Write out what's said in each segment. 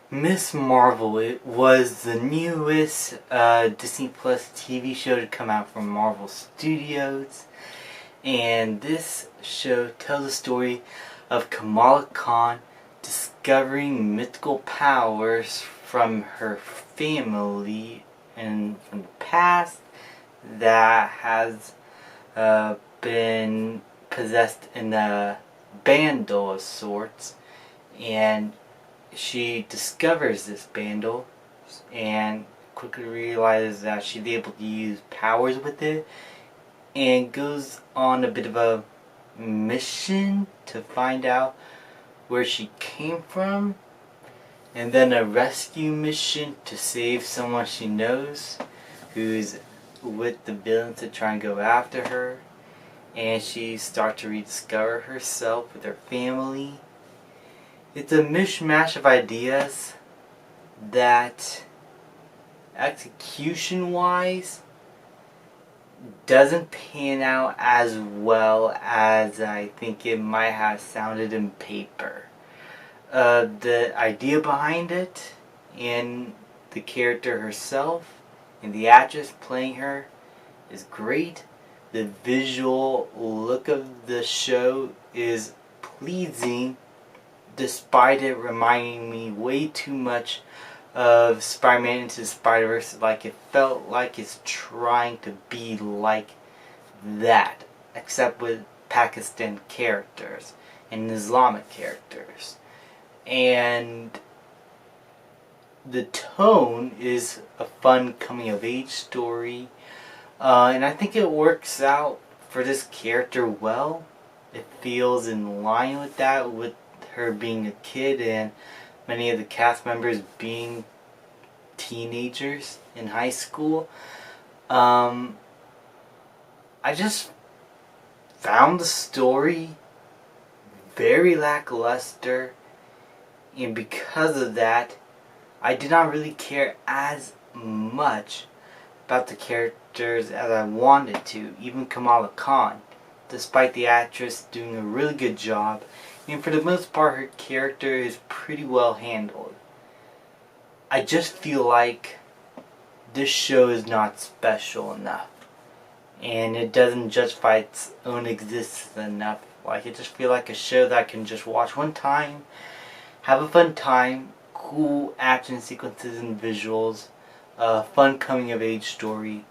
Miss Marvel, it was the newest Disney Plus TV show to come out from Marvel Studios. And this show tells the story of Kamala Khan discovering mythical powers from her family and from the past that has been possessed in a bandle of sorts. And she discovers this bandle and quickly realizes that she's able to use powers with it, and goes on a bit of a mission to find out where she came from, and then a rescue mission to save someone she knows who's with the villains to try and go after her. And she starts to rediscover herself with her family. It's a mishmash of ideas that, execution-wise, doesn't pan out as well as I think it might have sounded in paper. The idea behind it, and the character herself, and the actress playing her is great. The visual look of the show is pleasing, despite it reminding me way too much of Spider-Man Into the Spider-Verse. Like, it felt like it's trying to be like that, except with Pakistan characters and Islamic characters. And the tone is a fun coming-of-age story, and I think it works out for this character well. It feels in line with that, with her being a kid and many of the cast members being teenagers in high school. I just found the story very lackluster, and because of that, I did not really care as much about the characters as I wanted to, even Kamala Khan, despite the actress doing a really good job. And for the most part, her character is pretty well handled. I just feel like this show is not special enough, and it doesn't justify its own existence enough. Like, I just feel like a show that I can just watch one time, have a fun time, cool action sequences and visuals, fun coming of age story,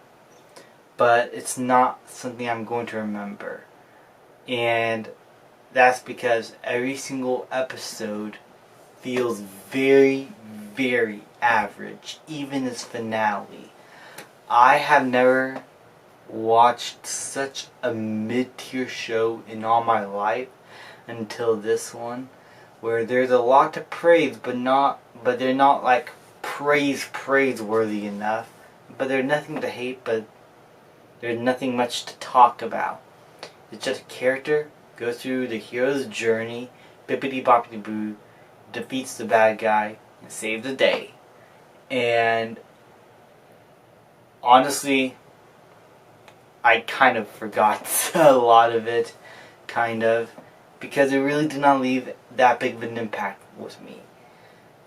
but it's not something I'm going to remember. And that's because every single episode feels very, very average, even its finale. I have never watched such a mid-tier show in all my life until this one, where there's a lot to praise, but they're not like praiseworthy enough. But there's nothing to hate, but there's nothing much to talk about. It's just a character goes through the hero's journey, bippity boppity boo, defeats the bad guy, and saves the day. And honestly, I kind of forgot a lot of it, because it really did not leave that big of an impact with me.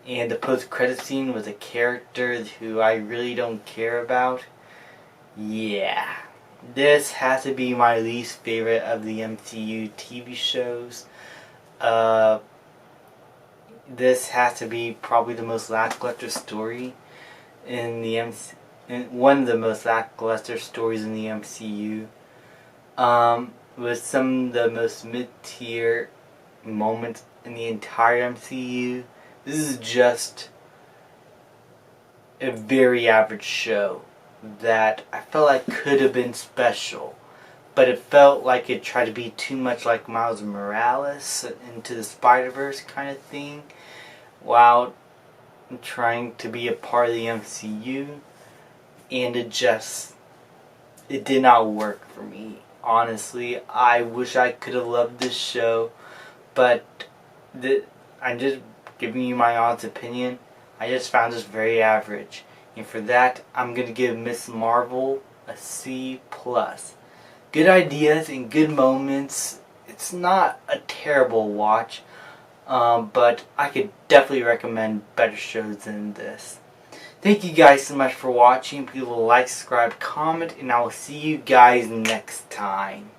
And the post-credit scene was a character who I really don't care about. Yeah. This has to be my least favorite of the MCU TV shows. This has to be probably the most lackluster story in the one of the most lackluster stories in the MCU. With some of the most mid-tier moments in the entire MCU. This is just a very average show that I felt like could have been special, but it felt like it tried to be too much like Miles Morales Into the Spider-Verse kind of thing, while trying to be a part of the MCU, and it did not work for me. Honestly, I wish I could have loved this show, but I'm just giving you my honest opinion. I just found this very average. And for that, I'm going to give Miss Marvel a C+. Good ideas and good moments. It's not a terrible watch. but I could definitely recommend better shows than this. Thank you guys so much for watching. Please like, subscribe, comment, and I will see you guys next time.